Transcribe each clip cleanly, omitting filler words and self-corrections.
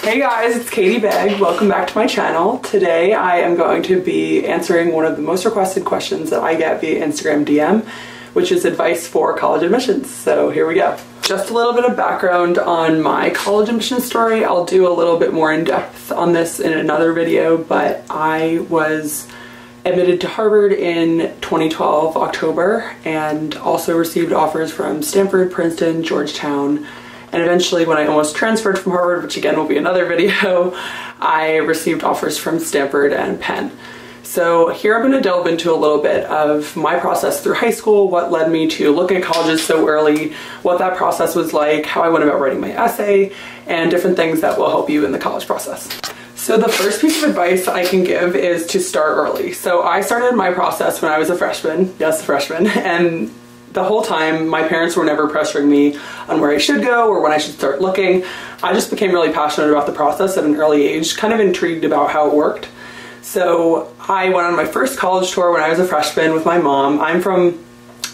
Hey guys, it's Katie Begg. Welcome back to my channel. Today I am going to be answering one of the most requested questions that I get via Instagram DM, which is advice for college admissions. So here we go. Just a little bit of background on my college admissions story. I'll do a little bit more in depth on this in another video, but I was admitted to Harvard in 2012 October and also received offers from Stanford, Princeton, GTown, and eventually when I almost transferred from Harvard, which again will be another video, I received offers from Stanford and Penn. So here I'm going to delve into a little bit of my process through high school, what led me to looking at colleges so early, what that process was like, how I went about writing my essay, and different things that will help you in the college process. So the first piece of advice I can give is to start early. So I started my process when I was a freshman, yes, a freshman, and the whole time my parents were never pressuring me on where I should go or when I should start looking. I just became really passionate about the process at an early age, kind of intrigued about how it worked. So I went on my first college tour when I was a freshman with my mom. I'm from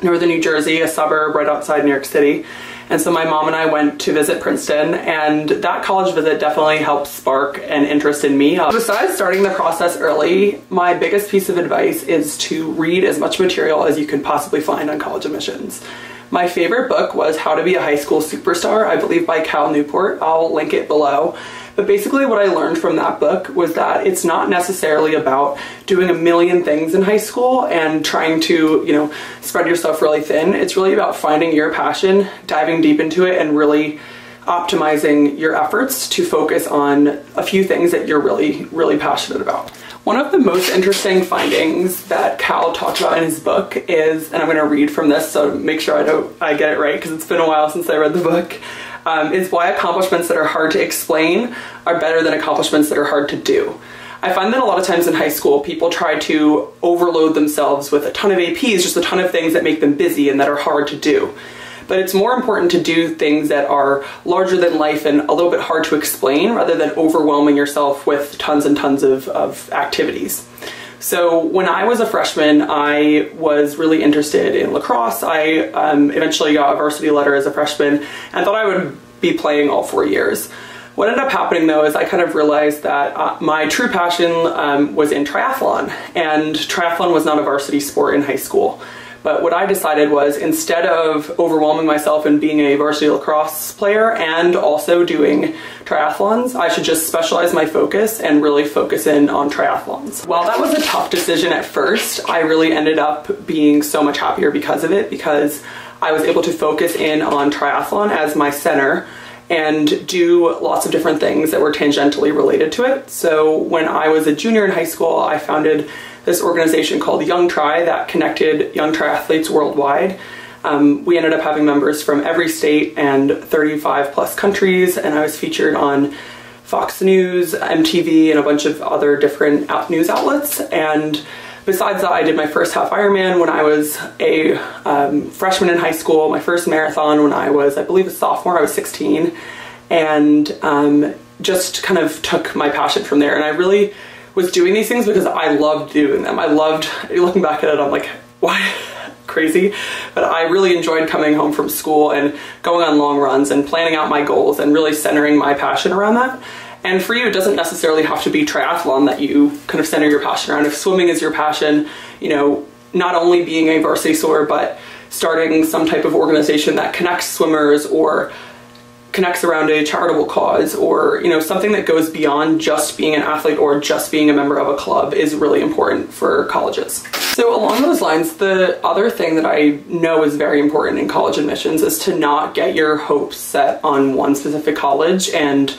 northern New Jersey, a suburb right outside New York City. And so my mom and I went to visit Princeton, and that college visit definitely helped spark an interest in me. Besides starting the process early, my biggest piece of advice is to read as much material as you can possibly find on college admissions. My favorite book was How to Be a High School Superstar, I believe by Cal Newport. I'll link it below. But basically what I learned from that book was that it's not necessarily about doing a million things in high school and trying to, spread yourself really thin. It's really about finding your passion, diving deep into it, and really optimizing your efforts to focus on a few things that you're really, really passionate about. One of the most interesting findings that Cal talked about in his book is, and I'm going to read from this so make sure I get it right because it's been a while since I read the book, is why accomplishments that are hard to explain are better than accomplishments that are hard to do. I find that a lot of times in high school, people try to overload themselves with a ton of APs, just a ton of things that make them busy and that are hard to do. But it's more important to do things that are larger than life and a little bit hard to explain rather than overwhelming yourself with tons and tons of activities. So when I was a freshman, I was really interested in lacrosse. I eventually got a varsity letter as a freshman and thought I would be playing all 4 years. What ended up happening though is I kind of realized that my true passion was in triathlon, and triathlon was not a varsity sport in high school. But what I decided was, instead of overwhelming myself in being a varsity lacrosse player and also doing triathlons, I should just specialize my focus and really focus in on triathlons. While that was a tough decision at first, I really ended up being so much happier because of it, because I was able to focus in on triathlon as my center and do lots of different things that were tangentially related to it. So when I was a junior in high school, I founded this organization called Young Tri that connected young triathletes worldwide. We ended up having members from every state and 35 plus countries, and I was featured on Fox News, MTV, and a bunch of other different news outlets. And besides that, I did my first half Ironman when I was a freshman in high school, my first marathon when I was, I believe, a sophomore. I was 16, and just kind of took my passion from there. And I really was doing these things because I loved doing them. I loved, looking back at it, I'm like, why? Crazy. But I really enjoyed coming home from school and going on long runs and planning out my goals and really centering my passion around that. And for you, it doesn't necessarily have to be triathlon that you kind of center your passion around. If swimming is your passion, not only being a varsity swimmer, but starting some type of organization that connects swimmers or connects around a charitable cause, or something that goes beyond just being an athlete or just being a member of a club is really important for colleges. So along those lines, the other thing that I know is very important in college admissions is to not get your hopes set on one specific college and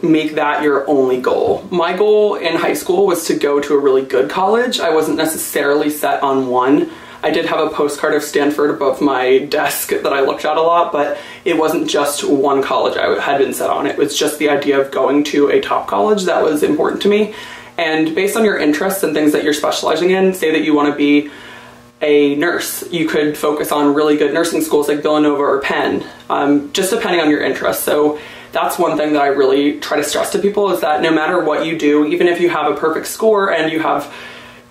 make that your only goal. My goal in high school was to go to a really good college. I wasn't necessarily set on one. I did have a postcard of Stanford above my desk that I looked at a lot, but it wasn't just one college I had been set on. It was just the idea of going to a top college that was important to me. And based on your interests and things that you're specializing in, say that you want to be a nurse, you could focus on really good nursing schools like Villanova or Penn, just depending on your interests. So that's one thing that I really try to stress to people, is that no matter what you do, even if you have a perfect score and you have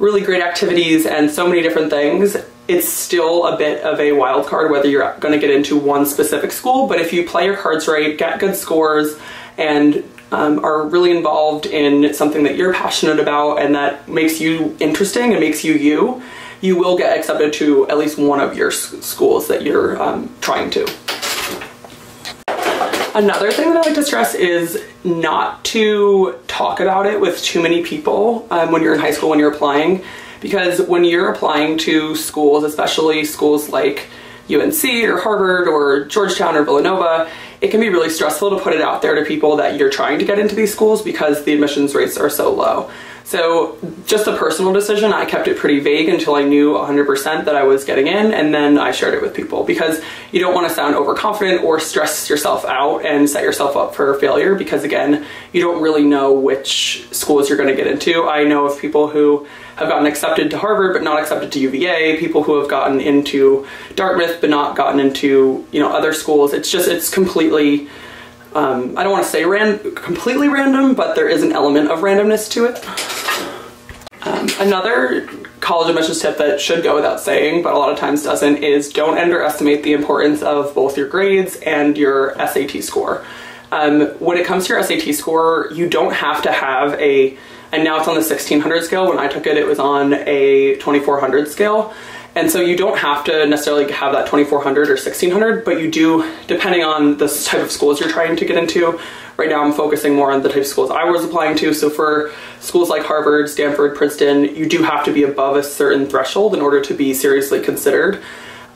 really great activities and so many different things, it's still a bit of a wild card whether you're going to get into one specific school. But if you play your cards right, get good scores, and are really involved in something that you're passionate about and that makes you interesting and makes you, you will get accepted to at least one of your schools that you're trying to. Another thing that I like to stress is not to talk about it with too many people when you're in high school, when you're applying, because when you're applying to schools, especially schools like UNC or Harvard or Georgetown or Villanova, it can be really stressful to put it out there to people that you're trying to get into these schools because the admissions rates are so low. So just a personal decision, I kept it pretty vague until I knew 100% that I was getting in, and then I shared it with people because you don't want to sound overconfident or stress yourself out and set yourself up for failure because, again, you don't really know which schools you're going to get into. I know of people who have gotten accepted to Harvard but not accepted to UVA, people who have gotten into Dartmouth but not gotten into, you know, other schools. It's completely, I don't want to say completely random, but there is an element of randomness to it. Another college admissions tip that should go without saying, but a lot of times doesn't, is don't underestimate the importance of both your grades and your SAT score. When it comes to your SAT score, you don't have to have and now it's on the 1600 scale. When I took it, it was on a 2400 scale. And so you don't have to necessarily have that 2400 or 1600, but you do, depending on the type of schools you're trying to get into. Right now I'm focusing more on the type of schools I was applying to. So for schools like Harvard, Stanford, Princeton, you do have to be above a certain threshold in order to be seriously considered.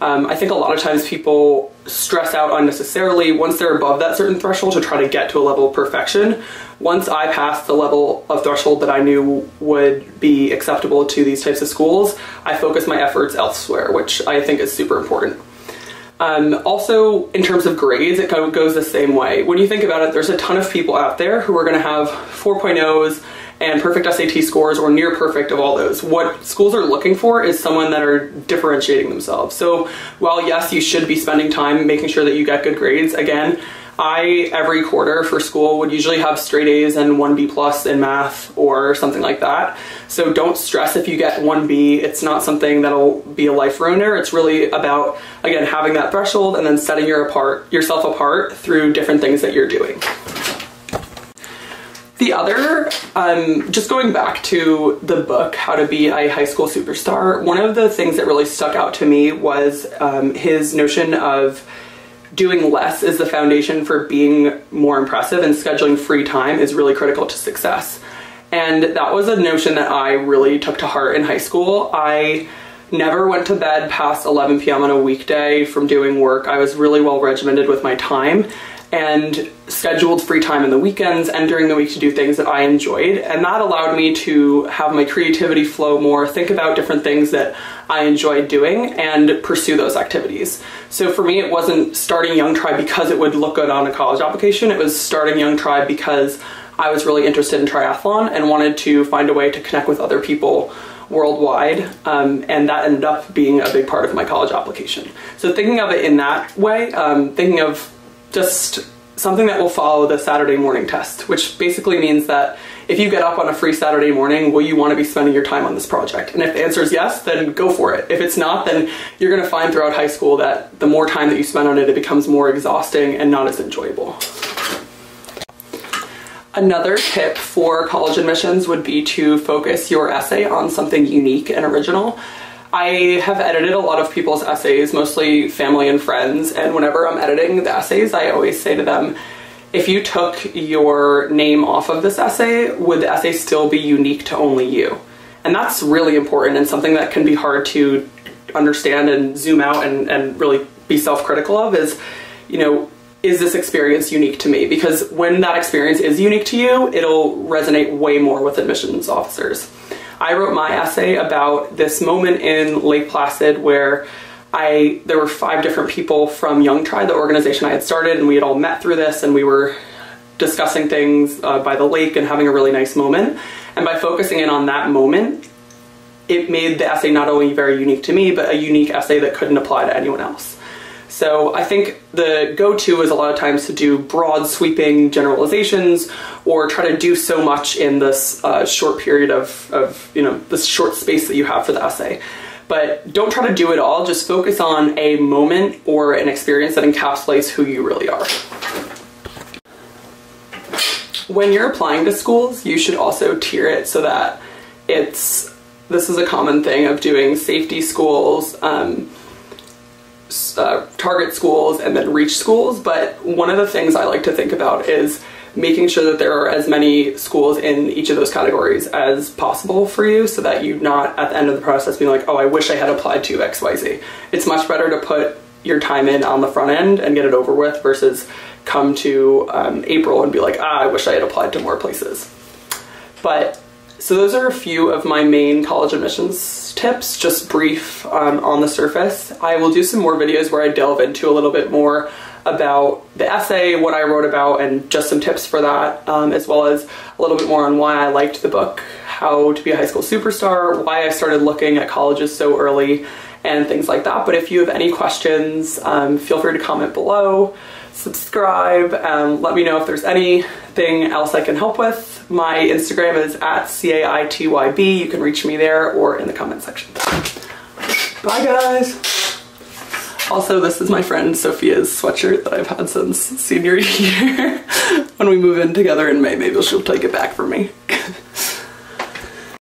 I think a lot of times people stress out unnecessarily once they're above that certain threshold to try to get to a level of perfection. Once I passed the level of threshold that I knew would be acceptable to these types of schools, I focused my efforts elsewhere, which I think is super important. Also, in terms of grades, it kind of goes the same way. When you think about it, there's a ton of people out there who are going to have 4.0s and perfect SAT scores or near perfect of all those. What schools are looking for is someone that are differentiating themselves. So while yes, you should be spending time making sure that you get good grades, again, every quarter for school would usually have straight A's and 1B plus in math or something like that. So don't stress if you get 1B. It's not something that'll be a life ruiner. It's really about, again, having that threshold and then setting yourself apart through different things that you're doing. The other, just going back to the book, How to Be a High School Superstar, one of the things that really stuck out to me was his notion of doing less is the foundation for being more impressive, and scheduling free time is really critical to success. And that was a notion that I really took to heart in high school. I never went to bed past 11 p.m. on a weekday from doing work. I was really well regimented with my time and scheduled free time in the weekends and during the week to do things that I enjoyed. And that allowed me to have my creativity flow more, think about different things that I enjoyed doing and pursue those activities. So for me, it wasn't starting Young Tribe because it would look good on a college application. It was starting Young Tribe because I was really interested in triathlon and wanted to find a way to connect with other people worldwide, and that ended up being a big part of my college application. So thinking of it in that way, thinking of just something that will follow the Saturday morning test, which basically means that if you get up on a free Saturday morning, will you want to be spending your time on this project? And if the answer is yes, then go for it. If it's not, then you're going to find throughout high school that the more time that you spend on it, it becomes more exhausting and not as enjoyable. Another tip for college admissions would be to focus your essay on something unique and original. I have edited a lot of people's essays, mostly family and friends, and whenever I'm editing the essays, I always say to them, if you took your name off of this essay, would the essay still be unique to only you? And that's really important and something that can be hard to understand and zoom out and really be self-critical of is, you know, is this experience unique to me? Because when that experience is unique to you, it'll resonate way more with admissions officers. I wrote my essay about this moment in Lake Placid where there were 5 different people from Young Tribe, the organization I had started, and we had all met through this, and we were discussing things by the lake and having a really nice moment. And by focusing in on that moment, it made the essay not only very unique to me, but a unique essay that couldn't apply to anyone else. So I think the go-to is a lot of times to do broad sweeping generalizations or try to do so much in this short period of this short space that you have for the essay. But don't try to do it all, just focus on a moment or an experience that encapsulates who you really are. when you're applying to schools, you should also tier it so that this is a common thing of doing safety schools, target schools, and then reach schools. But one of the things I like to think about is making sure that there are as many schools in each of those categories as possible for you, so that you're not at the end of the process being like, oh, I wish I had applied to XYZ. It's much better to put your time in on the front end and get it over with versus come to April and be like, I wish I had applied to more places. But so those are a few of my main college admissions tips, just brief on the surface. I will do some more videos where I delve into a little bit more about the essay, what I wrote about, and just some tips for that, as well as a little bit more on why I liked the book, How to Be a High School Superstar, why I started looking at colleges so early, and things like that. But if you have any questions, feel free to comment below, subscribe, let me know if there's anything else I can help with. My Instagram is @CAITYB. You can reach me there or in the comment section. Bye guys! Also, this is my friend Sophia's sweatshirt that I've had since senior year. When we move in together in May, maybe she'll take it back from me.